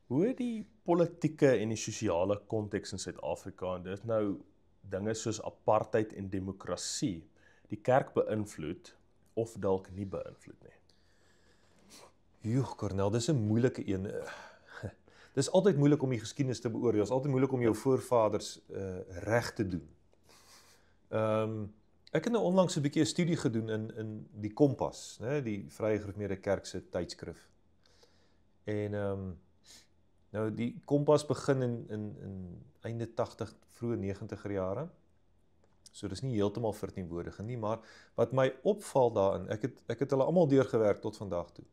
Hoe het die politieke en die sosiale konteks in Suid-Afrika, en dit nou dinge soos apartheid en demokrasie, die kerk beïnvloed of dalk nie beïnvloed nie? Joh, Cornel, dis 'n moeilike een. Dis altyd moeilik om die geskiedenis te beoordeel. Dis altyd moeilik om jou voorvaders reg te doen. Ek het nou onlangs 'n bietjie 'n studie gedoen in die Kompas, né, die Vrye Gereformeerde Kerk se tydskrif. En nou die Kompas begin in einde 80, vroeë 90er jare. So dis nie heeltemal verteenwoordigend nie, maar wat my opval daarin, ek het hulle almal deurgewerk tot vandag toe.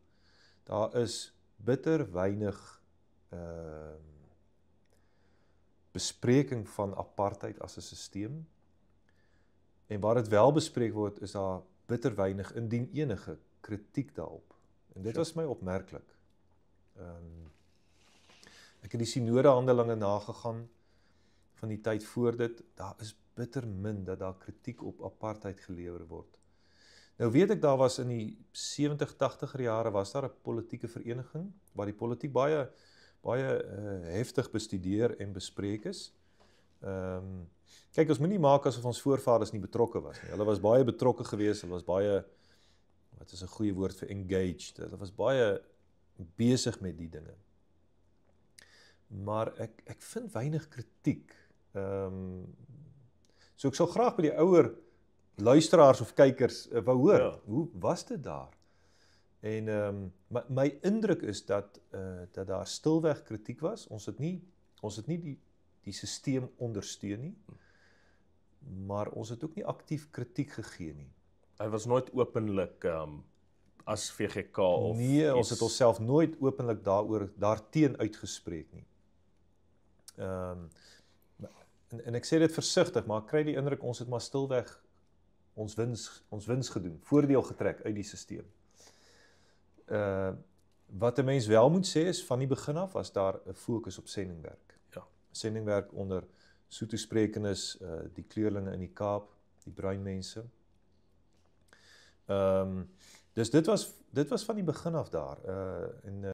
Daar is bitter weinig bespreking van apartheid as 'n stelsel. En waar dit wel bespreek word, is daar bitter weinig, indien enige, kritiek daarop. En dit was my opmerklik. Ek het die synodehandelinge nagegaan van die tyd voor dit. Daar is bitter min dat daar kritiek op apartheid gelewer word. Nou weet ek, daar was in die 70, 80er jare was daar 'n politieke vereniging waar die politiek baie heftig bestudeer en bespreek is. Kyk, ons moenie maak asof ons voorvaders nie betrokke was nie. Hulle was baie betrokke geweest, hulle was baie, wat is 'n goeie woord vir engaged, hulle was baie besig met die dinge. Maar ek vind weinig kritiek. So ek sal graag by die ouer luisteraars of kykers wou hoor, Ja. Hoe was dit daar? En my indruk is dat daar stilweg kritiek was. Ons het nie die stelsel ondersteun nie, maar ons het ook nie aktief kritiek gegee nie. Hy was nooit openlik as VGK of Nee, ons iets. het onsself nooit openlik daarteen uitgespreek nie. En ek sê dit versigtig, maar ek kry die indruk ons het maar stilweg ons wins gedoen, voordeel getrek uit die stelsel. Wat 'n mens wel moet sê is, van die begin af was daar 'n fokus op sendingwerk. Ja. Sendingwerk onder Sotho-sprekendes, die kleurlinge in die Kaap, die bruin mense. Dus dit was van die begin af daar.